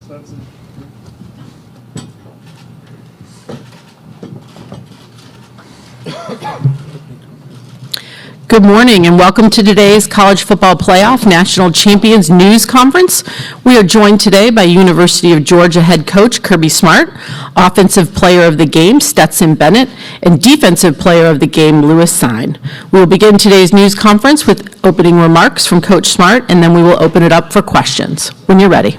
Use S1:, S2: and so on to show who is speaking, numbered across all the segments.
S1: Stetson.
S2: Good morning and welcome to today's College Football Playoff National Champions News Conference. We are joined today by University of Georgia head coach Kirby Smart, offensive player of the game Stetson Bennett, and defensive player of the game Cine. We will begin today's news conference with opening remarks from Coach Smart, and then we will open it up for questions. When you're ready.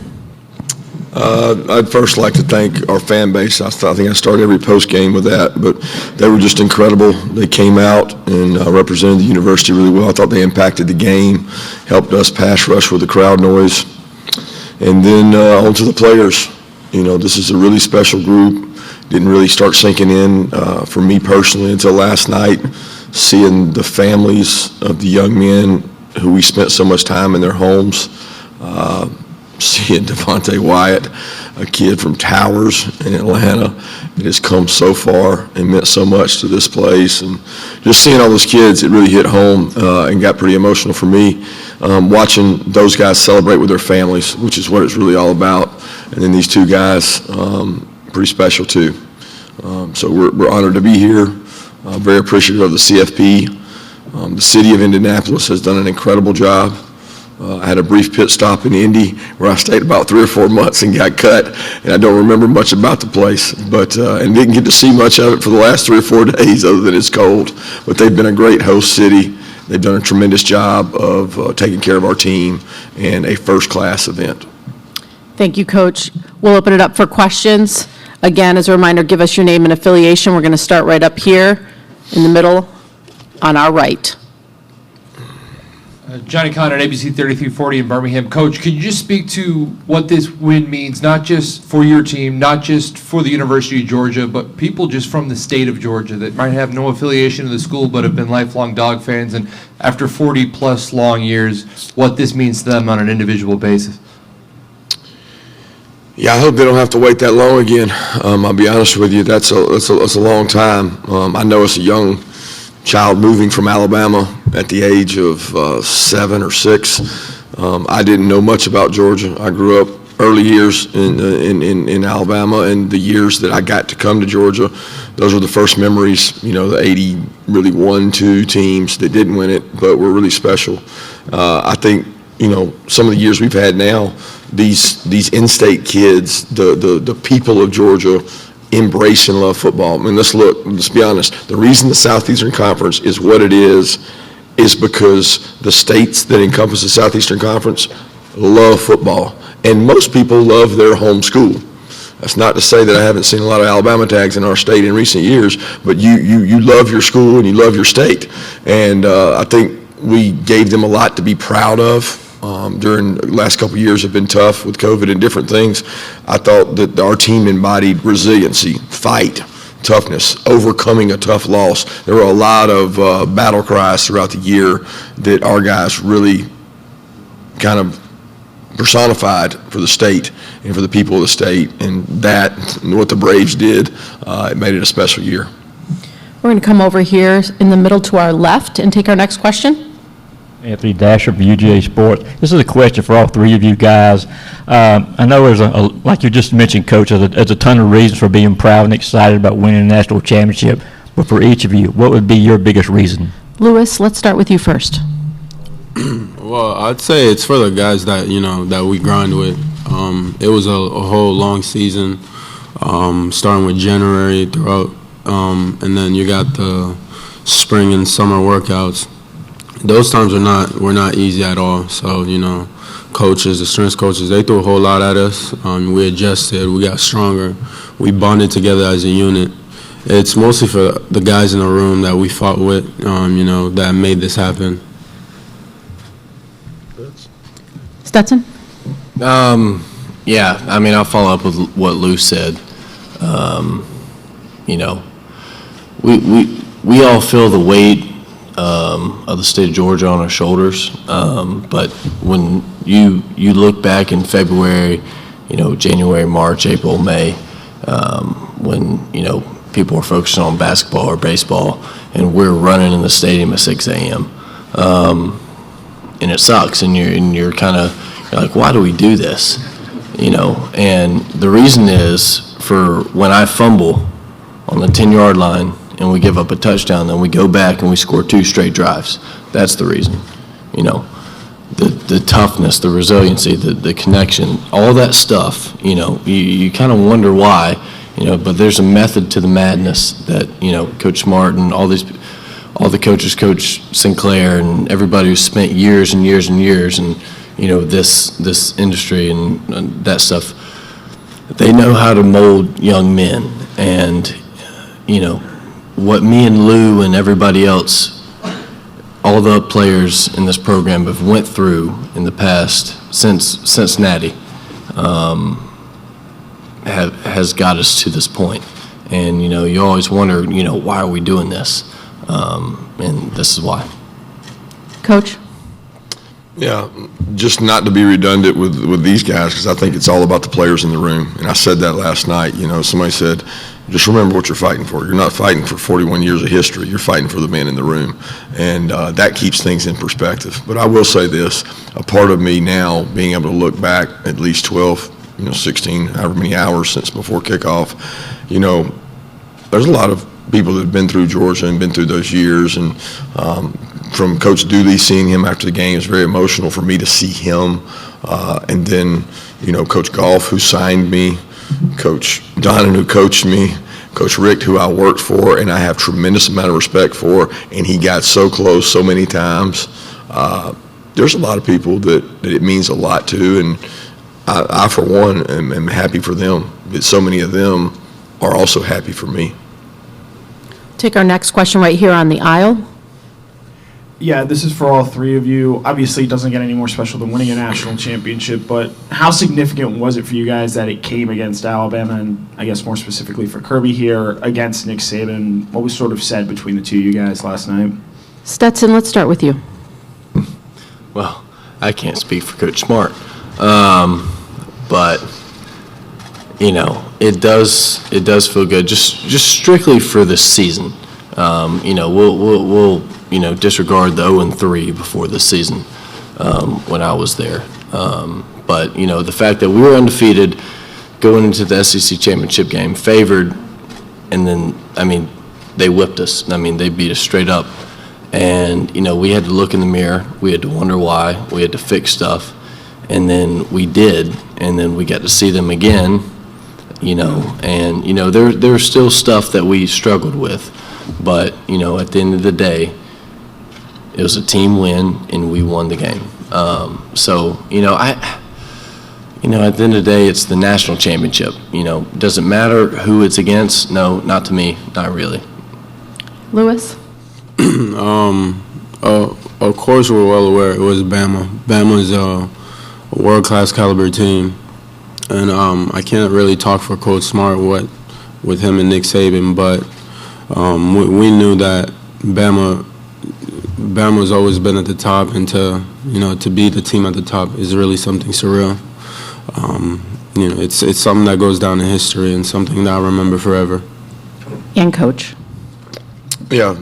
S3: I'd first like to thank our fan base. I think I start every post game with that, but they were just incredible. They came out and represented the university really well. I thought they impacted the game, helped us pass rush with the crowd noise. And then on to the players. You know, this is a really special group. Didn't really start sinking in for me personally until last night, seeing the families of the young men who we spent so much time in their homes. Seeing Devontae Wyatt, a kid from Towers in Atlanta, that has come so far and meant so much to this place. And just seeing all those kids, it really hit home and got pretty emotional for me. Watching those guys celebrate with their families, which is what it's really all about. And then these two guys, pretty special too. So we're honored to be here. Very appreciative of the CFP. The city of Indianapolis has done an incredible job. I had a brief pit stop in Indy where I stayed about 3 or 4 months and got cut, and I don't remember much about the place, but and didn't get to see much of it for the last 3 or 4 days other than it's cold. But they've been a great host city. They've done a tremendous job of taking care of our team and a first-class event.
S2: Thank you, Coach. We'll open it up for questions. Again, as a reminder, give us your name and affiliation. We're going to start right up here in the middle on our right.
S1: Johnny Conn at ABC 3340 in Birmingham. Coach, could you just speak to what this win means, not just for your team, not just for the University of Georgia, but people just from the state of Georgia that might have no affiliation to the school but have been lifelong Dog fans, and after 40-plus long years, what this means to them on an individual basis?
S3: Yeah, I hope they don't have to wait that long again. I'll be honest with you, that's a long time. I know it's a young child moving from Alabama at the age of 7 or 6. I didn't know much about Georgia. I grew up early years in Alabama, and the years that I got to come to Georgia, those were the first memories, you know, the 80 really 1-2 teams that didn't win it, but were really special. I think, you know, some of the years we've had now, these in-state kids, the people of Georgia, embrace and love football. I mean, let's be honest. The reason the Southeastern Conference is what it is because the states that encompass the Southeastern Conference love football. And most people love their home school. That's not to say that I haven't seen a lot of Alabama tags in our state in recent years, but you love your school and you love your state. And I think we gave them a lot to be proud of. During the last couple of years have been tough with COVID and different things. I thought that our team embodied resiliency, fight, toughness, overcoming a tough loss. There were a lot of battle cries throughout the year that our guys really kind of personified for the state and for the people of the state, and that, what the Braves did, it made it a special year.
S2: We're going to come over here in the middle to our left and take our next question.
S4: Anthony Dasher from UGA Sports. This is a question for all three of you guys. I know there's like you just mentioned, Coach, there's a ton of reasons for being proud and excited about winning a national championship. But for each of you, what would be your biggest reason?
S2: Lewis, let's start with you first.
S5: Well, I'd say it's for the guys that, you know, that we grind with. It was a whole long season, starting with January throughout, and then you got the spring and summer workouts. Those times were not easy at all. So, you know, coaches, the strength coaches, they threw a whole lot at us. We adjusted, we got stronger, we bonded together as a unit. It's mostly for the guys in the room that we fought with, you know, that made this happen.
S2: Stetson?
S6: Yeah, I mean, I'll follow up with what Lou said. You know, we all feel the weight of the state of Georgia on our shoulders, but when you look back in February, you know, January, March, April, May, when, you know, people are focusing on basketball or baseball, and we're running in the stadium at 6 a.m. And it sucks, and you're kind of like, why do we do this? And the reason is for when I fumble on the 10-yard line and we give up a touchdown, then we go back and we score 2 straight drives. That's the reason, the toughness, the resiliency, the connection, all that stuff, you kind of wonder why, but there's a method to the madness that, Coach Smart and all the coaches, Coach Sinclair and everybody who's spent years and years and years and, this industry and that stuff, they know how to mold young men. And, what me and Lou and everybody else, all the players in this program have went through in the past since Cincinnati has got us to this point. And, you always wonder, why are we doing this? And this is why.
S2: Coach?
S3: Yeah, just not to be redundant with these guys, because I think it's all about the players in the room. And I said that last night. Somebody said, just remember what you're fighting for. You're not fighting for 41 years of history. You're fighting for the man in the room. And that keeps things in perspective. But I will say this, a part of me now being able to look back at least 12, 16, however many hours since before kickoff, there's a lot of people that have been through Georgia and been through those years. And from Coach Dooley, seeing him after the game, is very emotional for me to see him. And then, Coach Goff, who signed me, Coach Donnan, who coached me, Coach Rick, who I worked for, and I have tremendous amount of respect for, and he got so close so many times. There's a lot of people that it means a lot to, and I for one, am happy for them. But so many of them are also happy for me.
S2: Take our next question right here on the aisle.
S7: Yeah, this is for all three of you. Obviously, it doesn't get any more special than winning a national championship, but how significant was it for you guys that it came against Alabama, and I guess more specifically for Kirby here, against Nick Saban? What was sort of said between the two of you guys last night?
S2: Stetson, let's start with you.
S6: Well, I can't speak for Coach Smart, but it does feel good. Just strictly for this season. We'll disregard the 0-3 before this season when I was there. But the fact that we were undefeated going into the SEC championship game, favored, and then they whipped us. They beat us straight up. And, we had to look in the mirror. We had to wonder why. We had to fix stuff. And then we did. And then we got to see them again, And, there was still stuff that we struggled with. But, at the end of the day, it was a team win, and we won the game. At the end of the day, it's the national championship. Does it matter who it's against? No, not to me, not really.
S2: Lewis?
S5: Of course, we're well aware it was Bama. Bama's a world-class caliber team, and I can't really talk for Coach Smart with him and Nick Saban, but we knew that Bama's always been at the top, and to beat the team at the top is really something surreal. It's something that goes down in history and something that I remember forever.
S2: And Coach?
S3: Yeah,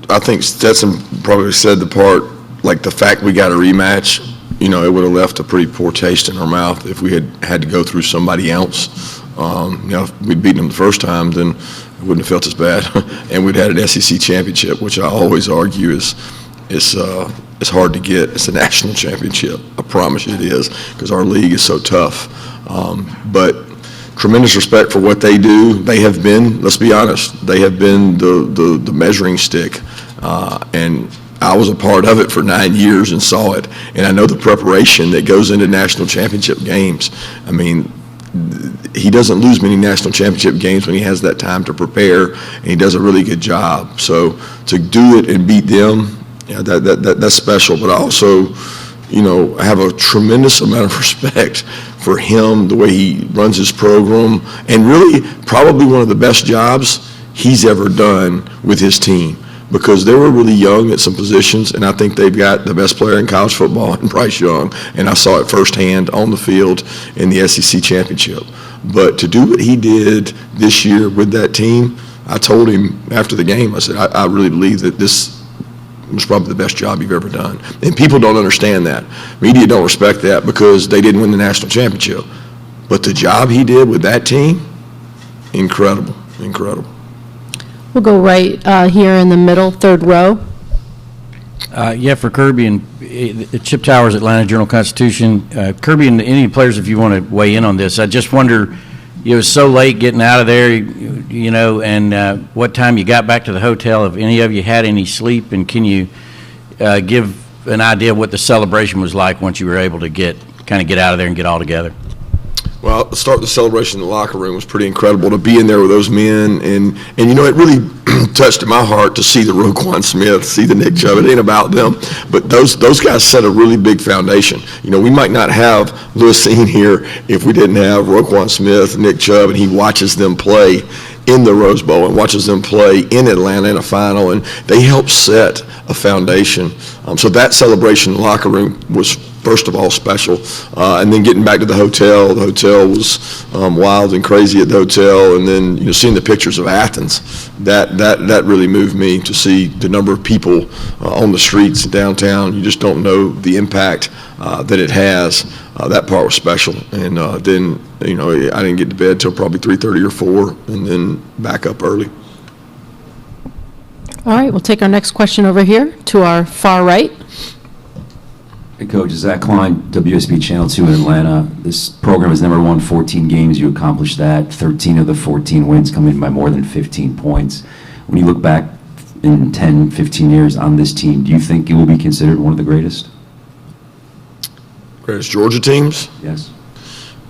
S3: I think Stetson probably said the part, like the fact we got a rematch, it would have left a pretty poor taste in our mouth if we had to go through somebody else. If we'd beaten them the first time, then it wouldn't have felt as bad. And we'd had an SEC championship, which I always argue is hard to get. It's a national championship. I promise you it is, because our league is so tough. But tremendous respect for what they do. They have been, let's be honest, they have been the measuring stick. And I was a part of it for 9 years and saw it. And I know the preparation that goes into national championship games. He doesn't lose many national championship games when he has that time to prepare, and he does a really good job. So to do it and beat them, that's special. But I also, have a tremendous amount of respect for him, the way he runs his program, and really probably one of the best jobs he's ever done with his team, because they were really young at some positions, and I think they've got the best player in college football in Bryce Young, and I saw it firsthand on the field in the SEC championship. But to do what he did this year with that team, I told him after the game, I said, I really believe that this was probably the best job you've ever done. And people don't understand that. Media don't respect that because they didn't win the national championship. But the job he did with that team, incredible, incredible.
S2: We'll go right here in the middle, third row.
S8: Yeah, for Kirby and Chip Towers, Atlanta Journal-Constitution. Kirby and any players, if you want to weigh in on this, I just wonder, it was so late getting out of there, and what time you got back to the hotel, if any of you had any sleep, and can you give an idea of what the celebration was like once you were able to get out of there and get all together?
S3: Well, the start of the celebration in the locker room was pretty incredible, to be in there with those men, and it really touched my heart to see the Roquan Smith, see the Nick Chubb. It ain't about them, but those guys set a really big foundation. We might not have Lewis Cine here if we didn't have Roquan Smith, Nick Chubb, and he watches them play in the Rose Bowl and watches them play in Atlanta in a final, and they helped set a foundation. So that celebration in the locker room was, first of all, special. And then getting back to the hotel was wild and crazy at the hotel. And then, seeing the pictures of Athens, that really moved me, to see the number of people on the streets downtown. You just don't know the impact that it has. That part was special. And then, I didn't get to bed till probably 3:30 or 4, and then back up early.
S2: All right, we'll take our next question over here to our far right.
S9: Hey, Coach, Zach Klein, WSB Channel 2 in Atlanta. This program has never won 14 games. You accomplished that. 13 of the 14 wins come in by more than 15 points. When you look back in 10, 15 years on this team, do you think it will be considered one of the greatest?
S3: Greatest Georgia teams?
S9: Yes.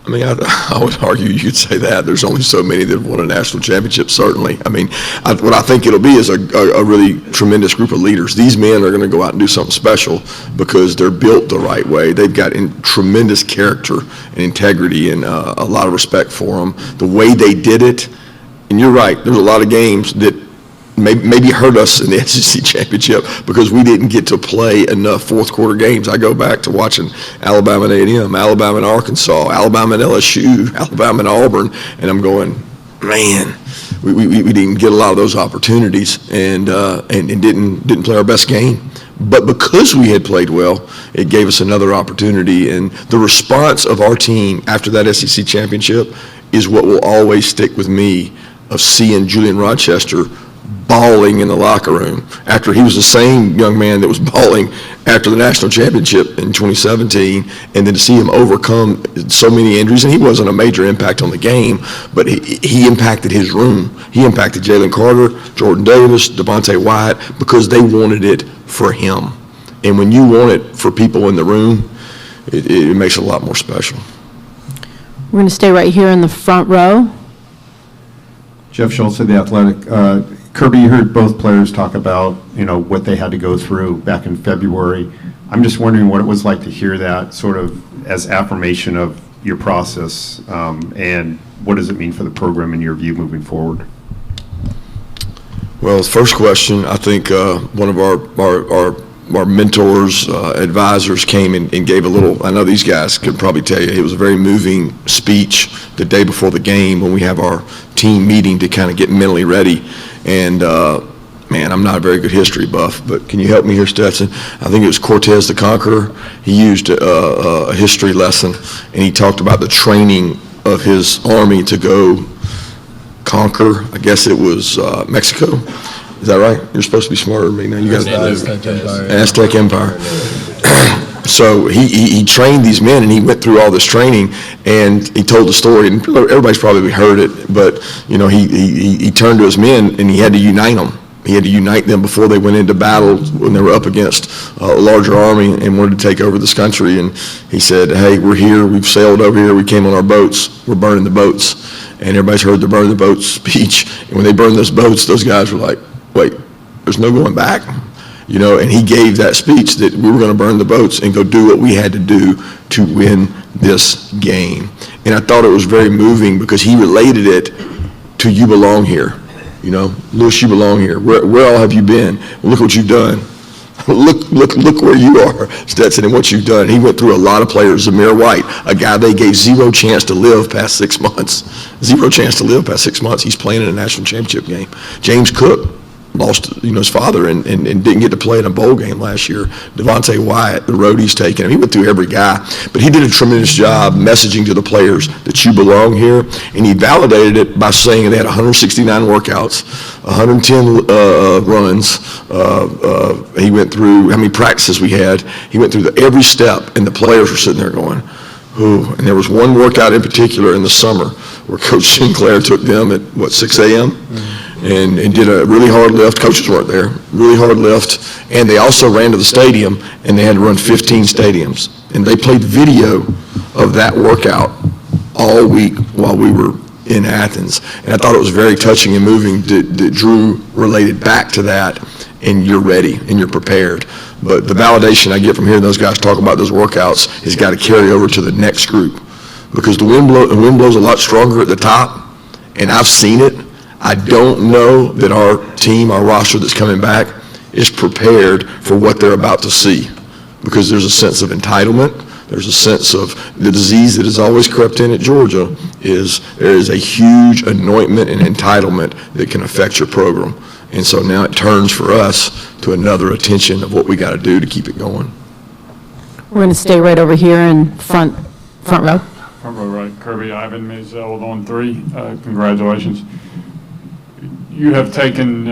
S3: I mean, I would argue you could say that. There's only so many that have won a national championship, certainly. I mean, what I think it'll be is a really tremendous group of leaders. These men are going to go out and do something special because they're built the right way. They've got tremendous character and integrity, and a lot of respect for them. The way they did it, and you're right, there's a lot of games that maybe hurt us in the SEC championship because we didn't get to play enough fourth quarter games. I go back to watching Alabama and A&M, Alabama and Arkansas, Alabama and LSU, Alabama and Auburn, and I'm going, man, we didn't get a lot of those opportunities and didn't play our best game. But because we had played well, it gave us another opportunity. And the response of our team after that SEC championship is what will always stick with me, of seeing Julian Rochester bawling in the locker room after he was the same young man that was bawling after the national championship in 2017, and then to see him overcome so many injuries. And he wasn't a major impact on the game, but he impacted his room. He impacted Jalen Carter, Jordan Davis, Devontae Wyatt, because they wanted it for him. And when you want it for people in the room, it makes it a lot more special.
S2: We're going to stay right here in the front row.
S10: Jeff Schultz of The Athletic. Kirby, you heard both players talk about, what they had to go through back in February. I'm just wondering what it was like to hear that sort of as affirmation of your process, and what does it mean for the program in your view moving forward?
S3: Well, first question, I think one of our mentors, advisors came and gave a little, I know these guys could probably tell you, it was a very moving speech the day before the game when we have our team meeting to kind of get mentally ready. And, man, I'm not a very good history buff, but can you help me here, Stetson? I think it was Cortez the Conqueror. He used a history lesson, and he talked about the training of his army to go conquer, I guess it was Mexico. Is that right? You're supposed to be smarter than me now. You guys. Aztec Empire. So he trained these men, and he went through all this training, and he told the story, and everybody's probably heard it, but he turned to his men, and he had to unite them. He had to unite them before they went into battle when they were up against a larger army and wanted to take over this country. And he said, hey, we're here, we've sailed over here, we came on our boats, we're burning the boats. And everybody's heard the burn the boats speech. And when they burned those boats, those guys were like, wait, there's no going back. And he gave that speech that we were going to burn the boats and go do what we had to do to win this game. And I thought it was very moving because he related it to you belong here. Lewis, you belong here. Where all have you been? Well, look what you've done. Look where you are, Stetson, and what you've done. He went through a lot of players. Zamir White, a guy they gave zero chance to live past 6 months. Zero chance to live past 6 months. He's playing in a national championship game. James Cook, lost, his father and didn't get to play in a bowl game last year. Devontae Wyatt, the road he's taken him. He went through every guy, but he did a tremendous job messaging to the players that you belong here, and he validated it by saying they had 169 workouts, 110 runs. He went through how many practices we had. He went through every step, and the players were sitting there going, ooh. And there was one workout in particular in the summer where Coach Sinclair took them at, 6 a.m.? And did a really hard lift. Coaches weren't there. Really hard lift. And they also ran to the stadium, and they had to run 15 stadiums. And they played video of that workout all week while we were in Athens. And I thought it was very touching and moving that Drew related back to that, and you're ready and you're prepared. But the validation I get from hearing those guys talk about those workouts has got to carry over to the next group, because the wind blows a lot stronger at the top, and I've seen it. I don't know that our team, our roster that's coming back, is prepared for what they're about to see, because there's a sense of entitlement. There's a sense of the disease that has always crept in at Georgia is there is a huge anointment and entitlement that can affect your program. And so now it turns for us to another attention of what we got to do to keep it going.
S2: We're going to stay right over here in front row.
S11: Front row right. Kirby, Ivan Mazel with On 3. Congratulations. You have taken,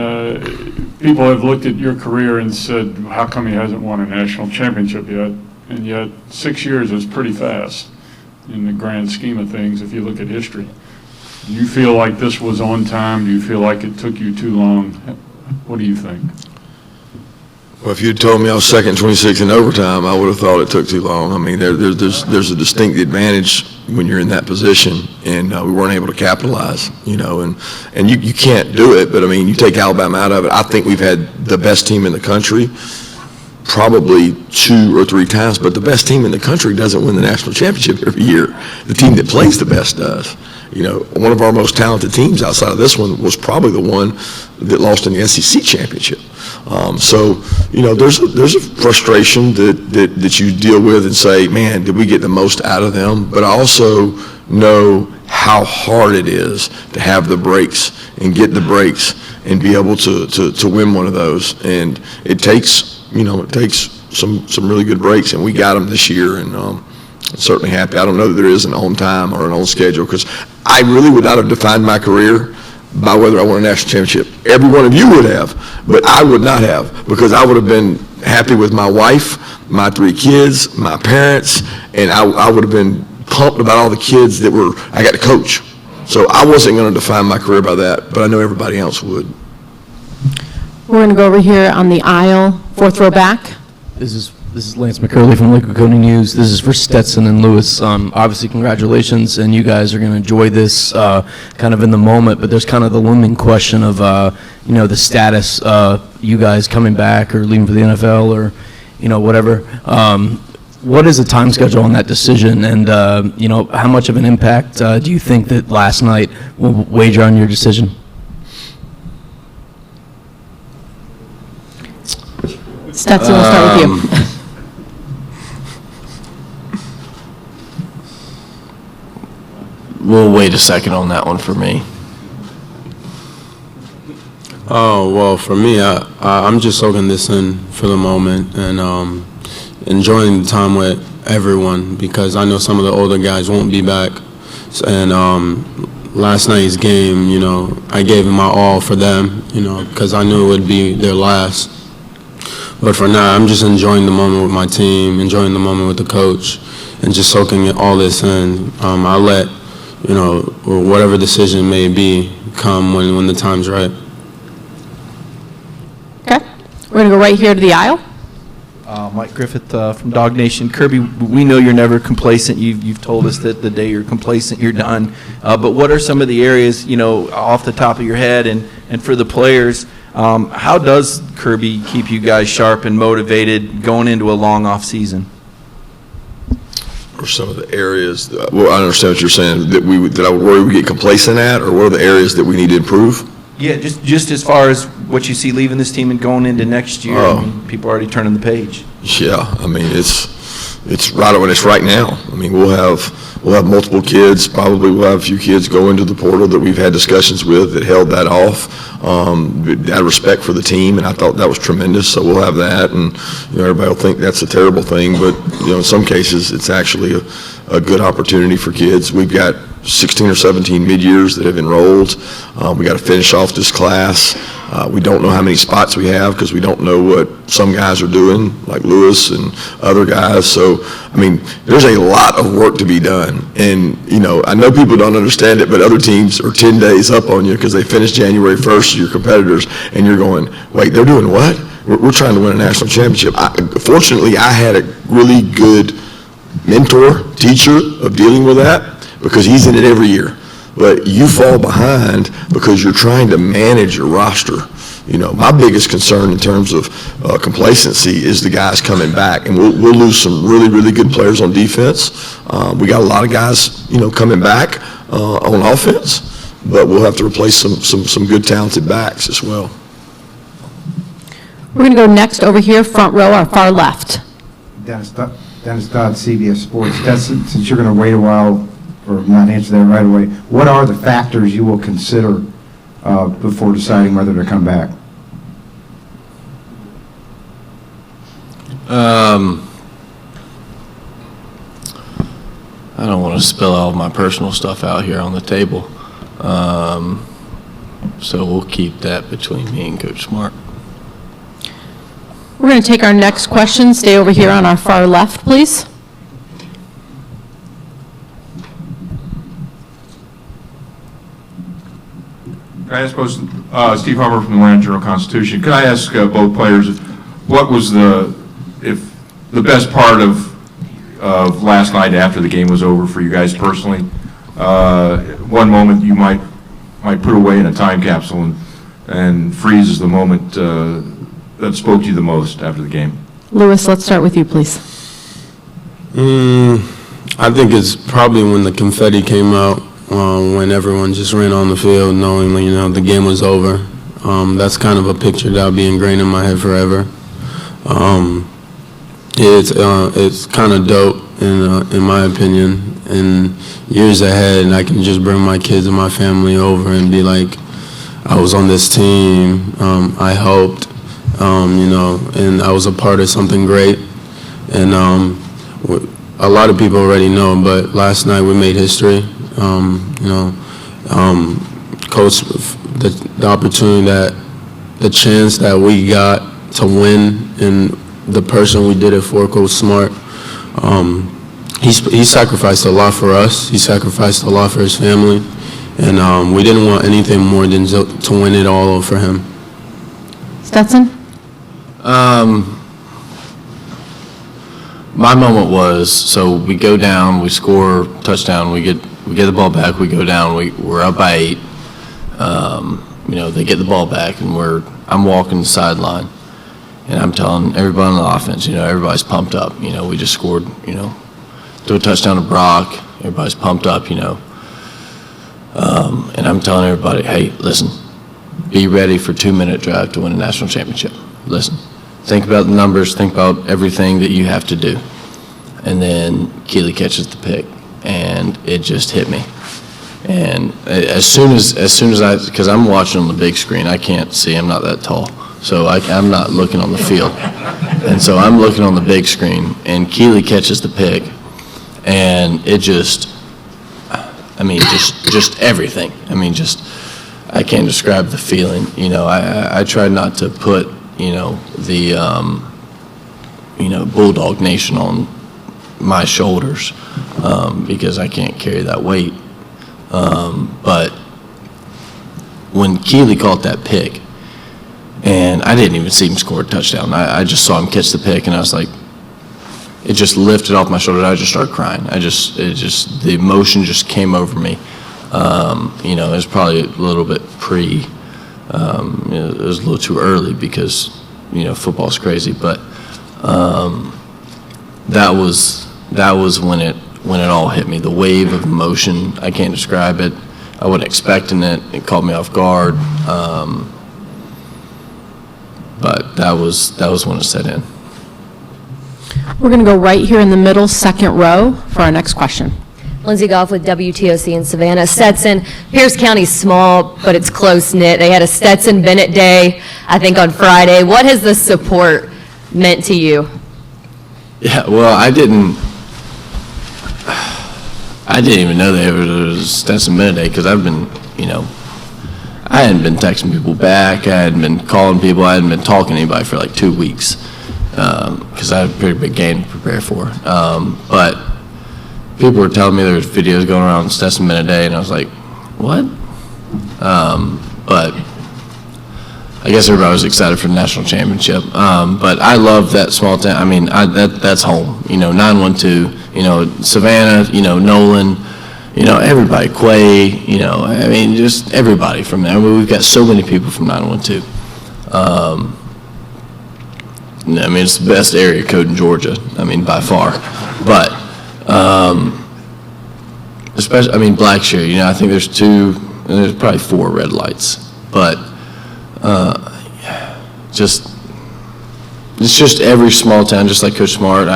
S11: people have looked at your career and said, how come he hasn't won a national championship yet? And yet 6 years is pretty fast in the grand scheme of things if you look at history. Do you feel like this was on time? Do you feel like it took you too long? What do you think?
S3: Well, if you'd told me I was second 26 in overtime, I would have thought it took too long. I mean, there's a distinct advantage when you're in that position, and we weren't able to capitalize, and you can't do it, but I mean, you take Alabama out of it. I think we've had the best team in the country probably 2 or 3 times, but the best team in the country doesn't win the national championship every year. The team that plays the best does. One of our most talented teams outside of this one was probably the one that lost in the SEC championship. So there's a frustration that you deal with and say, man, did we get the most out of them? But I also know how hard it is to have the breaks and get the breaks and be able to win one of those. And it takes some really good breaks, and we got them this year, and I'm certainly happy. I don't know that there is an on time or an on schedule, because I really would not have defined my career by whether I won a national championship. Every one of you would have, but I would not have, because I would have been happy with my wife, my 3 kids, my parents, and I would have been pumped about all the kids that I got to coach. So I wasn't going to define my career by that, but I know everybody else would.
S2: We're going to go over here on the aisle, 4th row back.
S12: This is Lance McCurley from Lakewood County News. This is for Stetson and Lewis. Obviously, congratulations, and you guys are going to enjoy this kind of in the moment, but there's kind of the looming question of, the status you guys coming back or leaving for the NFL or, whatever. What is the time schedule on that decision, and, how much of an impact do you think that last night will wager on your decision?
S2: Stetson, we'll start with you.
S6: We'll wait a second on that one for me.
S5: Oh, well, for me, I'm just soaking this in for the moment and enjoying the time with everyone, because I know some of the older guys won't be back. And last night's game, I gave it my all for them, because I knew it would be their last. But for now, I'm just enjoying the moment with my team, enjoying the moment with the coach, and just soaking all this in. I let, whatever decision may be come when the time's right.
S2: Okay. We're going to go right here to the aisle.
S13: Mike Griffith from Dog Nation. Kirby, we know you're never complacent. You've told us that the day you're complacent, you're done. But what are some of the areas, off the top of your head and for the players, how does Kirby keep you guys sharp and motivated going into a long off season?
S3: Or some of the areas, well, I understand what you're saying, that I would worry we get complacent at, or what are the areas that we need to improve?
S13: Yeah, just as far as what you see leaving this team and going into next year. I mean, people are already turning the page.
S3: Yeah, I mean, it's right now. I mean, we'll have multiple kids, probably we'll have a few kids go into the portal that we've had discussions with that held that off, out of respect for the team, and I thought that was tremendous, so we'll have that, and, everybody will think that's a terrible thing, but, in some cases, it's actually a good opportunity for kids. We've got 16 or 17 mid-years that have enrolled. We got to finish off this class. We don't know how many spots we have because we don't know what some guys are doing, like Lewis and other guys. So, I mean, there's a lot of work to be done. And, I know people don't understand it, but other teams are 10 days up on you because they finished January 1st, your competitors, and you're going, wait, they're doing what? We're trying to win a national championship. Fortunately, I had a really good mentor, teacher of dealing with that, because he's in it every year. But you fall behind because you're trying to manage your roster. My biggest concern in terms of complacency is the guys coming back, and we'll lose some really, really good players on defense. We got a lot of guys, coming back on offense, but we'll have to replace some good talented backs as well.
S2: We're going to go next over here, front row, our far left.
S14: Dennis Dodd, CBS Sports. Since you're going to wait a while, or not answer that right away, what are the factors you will consider before deciding whether to come back?
S6: I don't want to spill all of my personal stuff out here on the table, so we'll keep that between me and Coach Smart.
S2: We're going to take our next question. Stay over here on our far left, please.
S15: Could I ask both, Steve Hummer from the Atlanta Journal-Constitution, could I ask both players, what was the best part of last night after the game was over for you guys personally? One moment you might put away in a time capsule and freeze is the moment that spoke to you the most after the game.
S2: Lewis, let's start with you, please.
S5: I think it's probably when the confetti came out, when everyone just ran on the field knowing, the game was over. That's kind of a picture that'll be ingrained in my head forever. It's kind of dope in my opinion. And years ahead, I can just bring my kids and my family over and be like, I was on this team. I helped, and I was a part of something great. And a lot of people already know, but last night we made history. Coach, the opportunity the chance that we got to win, and the person we did it for, Coach Smart, he sacrificed a lot for us. He sacrificed a lot for his family, and we didn't want anything more than to win it all for him.
S2: Stetson?
S6: My moment was, so we go down, we score touchdown, we get the ball back, we go down, we're up by 8. They get the ball back, and I'm walking the sideline, and I'm telling everybody on the offense, everybody's pumped up. We just scored, threw a touchdown to Brock, everybody's pumped up, and I'm telling everybody, hey, listen, be ready for 2-minute drive to win a national championship. Listen, think about the numbers, think about everything that you have to do. And then Keely catches the pick, and it just hit me. And as soon as because I'm watching on the big screen, I can't see, I'm not that tall. So I'm not looking on the field. And so I'm looking on the big screen, and Keely catches the pick, and it just everything. I can't describe the feeling. I tried not to put, the, Bulldog Nation on my shoulders because I can't carry that weight. But when Keely caught that pick, and I didn't even see him score a touchdown, I just saw him catch the pick, and I was like, it just lifted off my shoulders. I just started crying. The emotion just came over me. It was probably a little bit it was a little too early because, football's crazy, but that was when it all hit me. The wave of emotion, I can't describe it. I wasn't expecting it. It caught me off guard. But that was when it set in.
S2: We're going to go right here in the middle, second row, for our next question.
S16: Lindsay Goff with WTOC in Savannah. Stetson, Pierce County's small, but it's close-knit. They had a Stetson Bennett Day, I think, on Friday. What has the support meant to you?
S6: Yeah, well, I didn't even know there was a Stetson Bennett Day because I've been, I hadn't been texting people back. I hadn't been calling people. I hadn't been talking to anybody for like 2 weeks because I had a pretty big game to prepare for. But people were telling me there was videos going around Stetson Bennett Day, and I was like, what? But I guess everybody was excited for the national championship. But I love that small town. I mean, that's home. 912, Savannah, Nolan, everybody, Quay, I mean, just everybody from there. I mean, we've got so many people from 912. I mean, it's the best area code in Georgia, I mean, by far. But, especially, I mean, Blackshear, I think there's there's probably 4 red lights. But, it's just every small town, just like Coach Smart.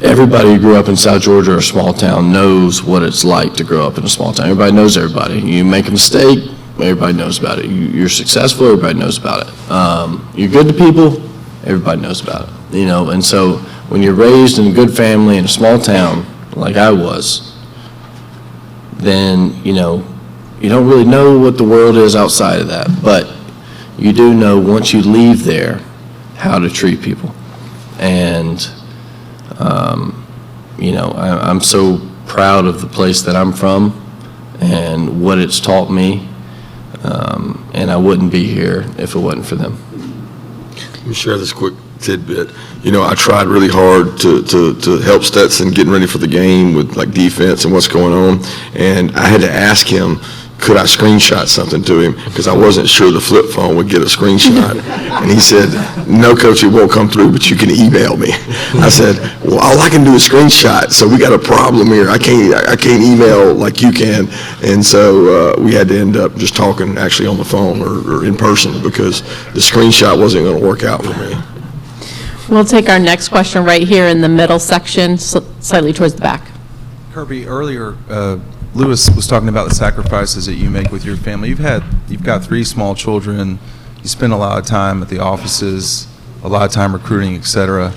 S6: Everybody who grew up in South Georgia or a small town knows what it's like to grow up in a small town. Everybody knows everybody. You make a mistake, everybody knows about it. You're successful, everybody knows about it. You're good to people, everybody knows about it. And so when you're raised in a good family in a small town, like I was, then, you don't really know what the world is outside of that. But you do know once you leave there how to treat people. And I'm so proud of the place that I'm from and what it's taught me, and I wouldn't be here if it wasn't for them.
S3: Let me share this quick tidbit. I tried really hard to help Stetson getting ready for the game with like defense and what's going on, and I had to ask him, could I screenshot something to him, because I wasn't sure the flip phone would get a screenshot. And he said, no, Coach, it won't come through, but you can email me. I said, well, all I can do is screenshot, so we got a problem here. I can't email like you can. And so we had to end up just talking actually on the phone or in person, because the screenshot wasn't going to work out for me.
S2: We'll take our next question right here in the middle section, slightly towards the back.
S17: Kirby, earlier, Lewis was talking about the sacrifices that you make with your family. You've got 3 small children. You spend a lot of time at the offices, a lot of time recruiting, etc.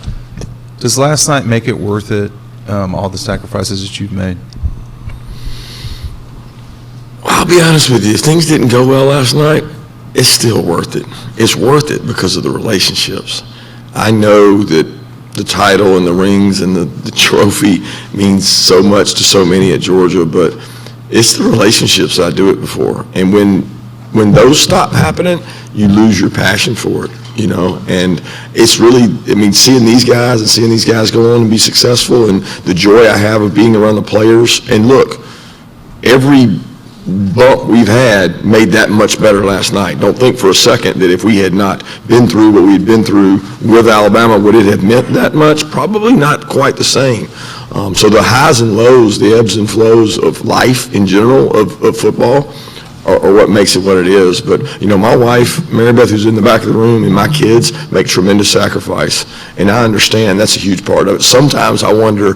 S17: Does last night make it worth it, all the sacrifices that you've made?
S3: I'll be honest with you. If things didn't go well last night, it's still worth it. It's worth it because of the relationships. I know that the title and the rings and the trophy means so much to so many at Georgia, but it's the relationships I do it before. And when those stop happening, you lose your passion for it, and it's really, seeing these guys and seeing these guys go on and be successful, and the joy I have of being around the players. And look, every bump we've had made that much better last night. Don't think for a second that if we had not been through what we'd been through with Alabama, would it have meant that much? Probably not quite the same. So the highs and lows, the ebbs and flows of life in general, of football, are what makes it what it is. But, my wife, Mary Beth, who's in the back of the room, and my kids make tremendous sacrifice. And I understand that's a huge part of it. Sometimes I wonder,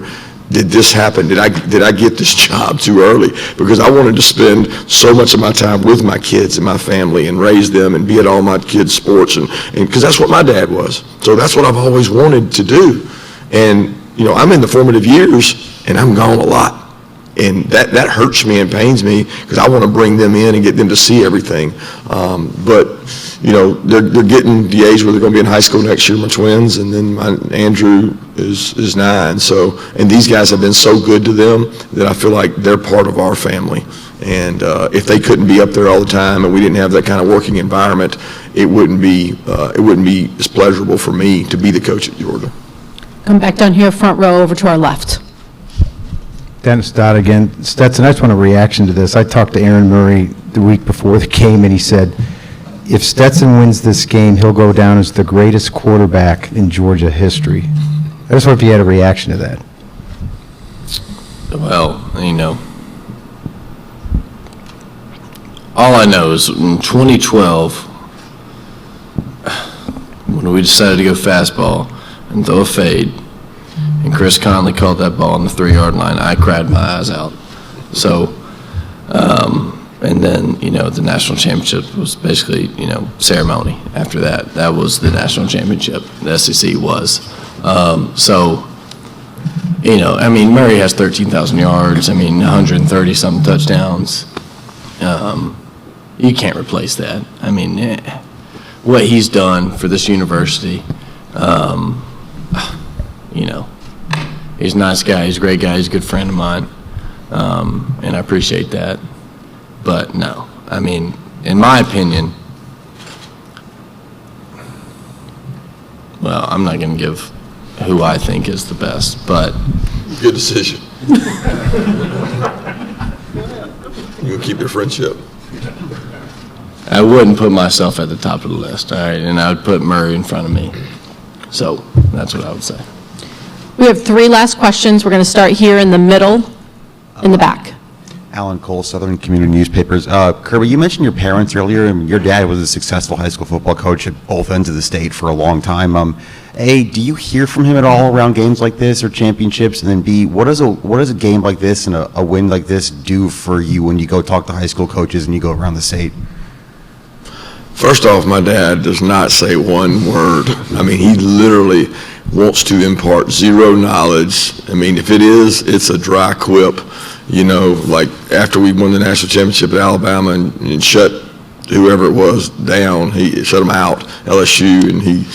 S3: did this happen? Did I get this job too early? Because I wanted to spend so much of my time with my kids and my family and raise them and be at all my kids' sports, and because that's what my dad was. So that's what I've always wanted to do. And, I'm in the formative years, and I'm gone a lot. And that hurts me and pains me, because I want to bring them in and get them to see everything. But they're getting the age where they're going to be in high school next year, my twins, and then Andrew is 9. So, and these guys have been so good to them that I feel like they're part of our family. And if they couldn't be up there all the time and we didn't have that kind of working environment, it wouldn't be as pleasurable for me to be the coach at Georgia.
S2: Come back down here, front row, over to our left.
S14: Dennis Dodd again. Stetson, I just want a reaction to this. I talked to Aaron Murray the week before the game, and he said, if Stetson wins this game, he'll go down as the greatest quarterback in Georgia history. I just wonder if you had a reaction to that.
S6: Well, all I know is in 2012, when we decided to go fastball, and throw a fade, and Chris Conley caught that ball on the 3-yard line, I cried my eyes out. So, and then, the national championship was basically, ceremony after that. That was the national championship, the SEC was. Murray has 13,000 yards, 130-something touchdowns. You can't replace that. What he's done for this university, he's a nice guy, he's a great guy, he's a good friend of mine, and I appreciate that. But no, in my opinion, well, I'm not going to give who I think is the best, but...
S3: Good decision. You'll keep your friendship.
S6: I wouldn't put myself at the top of the list, all right? And I would put Murray in front of me. So that's what I would say.
S2: We have 3 last questions. We're going to start here in the middle, in the back.
S18: Alan Cole, Southern Community Newspapers. Kirby, you mentioned your parents earlier, and your dad was a successful high school football coach at both ends of the state for a long time. Do you hear from him at all around games like this or championships? And then B, what does a game like this and a win like this do for you when you go talk to high school coaches and you go around the state?
S3: First off, my dad does not say one word. He literally wants to impart zero knowledge. If it is, it's a dry quip. Like after we won the national championship at Alabama and shut whoever it was down, he shut them out, LSU, and he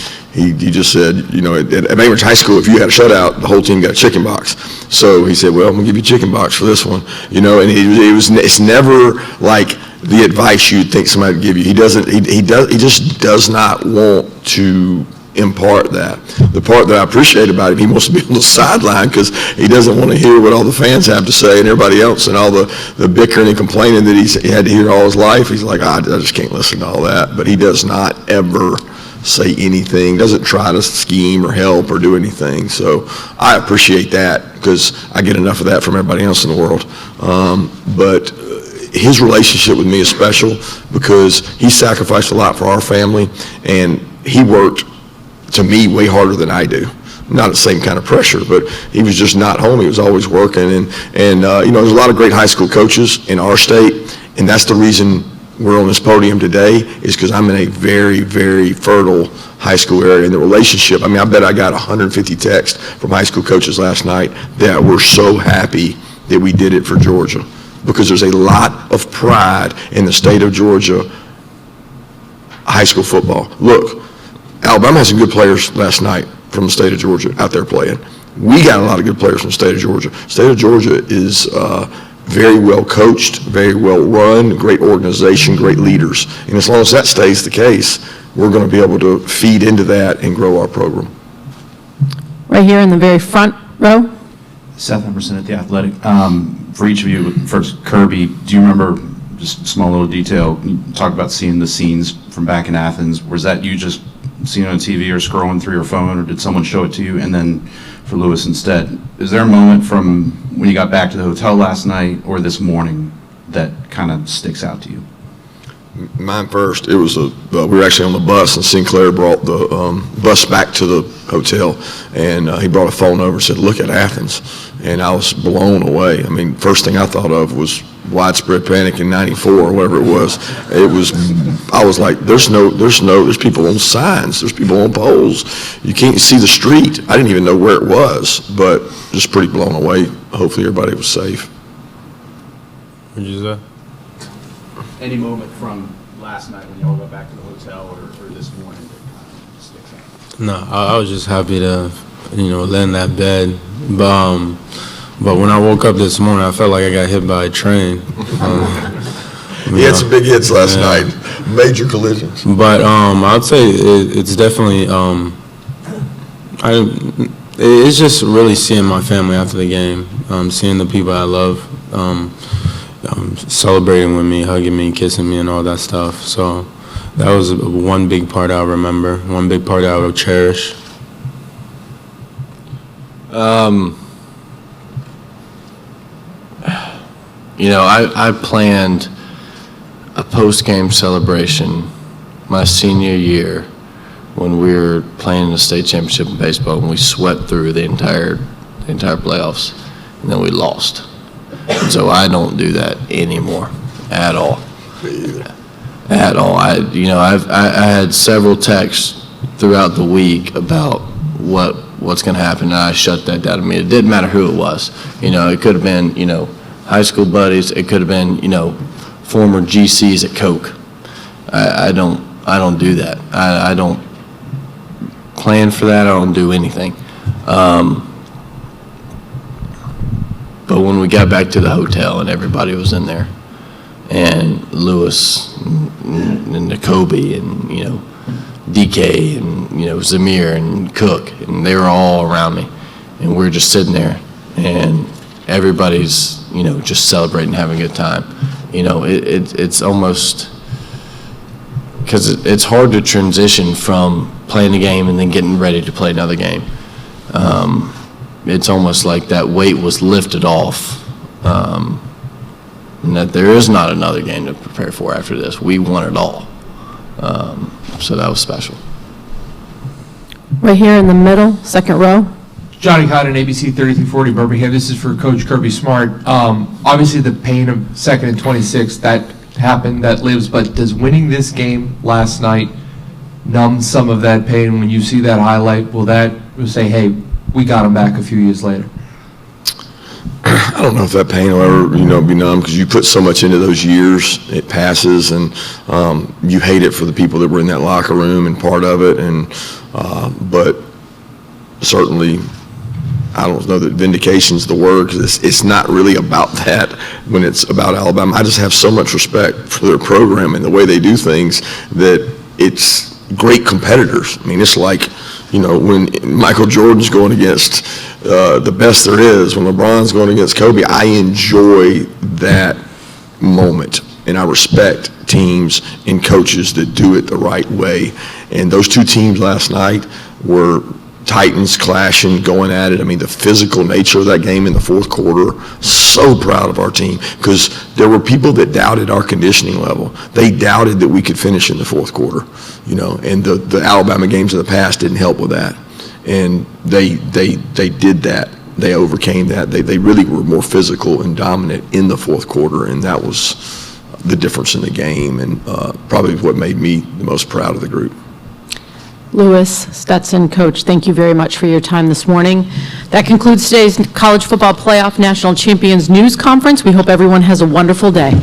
S3: just said, at Bainbridge High School, if you had a shutout, the whole team got a chicken box. So he said, well, I'm gonna give you a chicken box for this one, and it's never like the advice you'd think somebody would give you. He just does not want to impart that. The part that I appreciate about him, he wants to be on the sideline because he doesn't want to hear what all the fans have to say and everybody else and all the bickering and complaining that he had to hear all his life. He's like, I just can't listen to all that. But he does not ever say anything, doesn't try to scheme or help or do anything. So I appreciate that because I get enough of that from everybody else in the world. But his relationship with me is special because he sacrificed a lot for our family, and he worked, to me, way harder than I do. Not the same kind of pressure, but he was just not home. He was always working, and there's a lot of great high school coaches in our state, and that's the reason we're on this podium today, is because I'm in a very, very fertile high school area. And the relationship, I bet I got 150 texts from high school coaches last night that were so happy that we did it for Georgia, because there's a lot of pride in the state of Georgia high school football. Look, Alabama has some good players last night from the state of Georgia out there playing. We got a lot of good players from the state of Georgia. The state of Georgia is very well coached, very well run, great organization, great leaders. And as long as that stays the case, we're going to be able to feed into that and grow our program.
S2: Right here in the very front row.
S19: Seth Emerson at The Athletic. For each of you, first, Kirby, do you remember, just a small little detail, you talk about seeing the scenes from back in Athens. Was that you just seeing it on TV or scrolling through your phone, or did someone show it to you? And then for Lewis instead, is there a moment from when you got back to the hotel last night or this morning that kind of sticks out to you?
S3: Mine first. It was we were actually on the bus, and Sinclair brought the bus back to the hotel, and he brought a phone over and said, "Look at Athens," and I was blown away. First thing I thought of was widespread panic in '94 or whatever it was. I was like, there's people on signs, there's people on poles. You can't see the street. I didn't even know where it was, but just pretty blown away. Hopefully everybody was safe.
S5: What'd you say?
S19: Any moment from last night when you all got back to the hotel or this morning that kind of sticks out?
S5: No, I was just happy to, lay in that bed. But when I woke up this morning, I felt like I got hit by a train.
S3: He had some big hits last night, major collisions.
S5: But I'd say it's definitely, it's just really seeing my family after the game, seeing the people I love, celebrating with me, hugging me, kissing me, and all that stuff. So that was one big part I remember, one big part I will cherish.
S6: I planned a post-game celebration my senior year when we were playing in the state championship in baseball, and we swept through the entire playoffs, and then we lost. And so I don't do that anymore at all. At all. I had several texts throughout the week about what's going to happen, and I shut that down. I mean, it didn't matter who it was. It could have been, high school buddies. It could have been, former GCs at Coke. I don't do that. I don't plan for that. I don't do anything. But when we got back to the hotel and everybody was in there, and Lewis and Jacoby and, DK and, Zamir and Cook, and they were all around me. And we were just sitting there, and everybody's, just celebrating, having a good time. It's almost, because it's hard to transition from playing a game and then getting ready to play another game. It's almost like that weight was lifted off, and that there is not another game to prepare for after this. We won it all. So that was special.
S2: Right here in the middle, second row.
S1: Johnny Cotton, ABC 3340 Birmingham. This is for Coach Kirby Smart. Obviously, the pain of 2nd and 26, that happened, that lives, but does winning this game last night numb some of that pain? When you see that highlight, will say, hey, we got him back a few years later?
S3: I don't know if that pain will ever, be numb, because you put so much into those years. It passes, and you hate it for the people that were in that locker room and part of it. And but certainly, I don't know that vindication's the word, because it's not really about that when it's about Alabama. I just have so much respect for their program and the way they do things, that it's great competitors. I mean, it's like, when Michael Jordan's going against the best there is, when LeBron's going against Kobe, I enjoy that moment, and I respect teams and coaches that do it the right way. And those two teams last night were Titans clashing, going at it. I mean, the physical nature of that game in the fourth quarter, so proud of our team, because there were people that doubted our conditioning level. They doubted that we could finish in the fourth quarter, and the Alabama games of the past didn't help with that. And they did that. They overcame that. They really were more physical and dominant in the fourth quarter, and that was the difference in the game, and probably what made me the most proud of the group.
S2: Lewis, Stetson, Coach, thank you very much for your time this morning. That concludes today's College Football Playoff National Champions News Conference. We hope everyone has a wonderful day.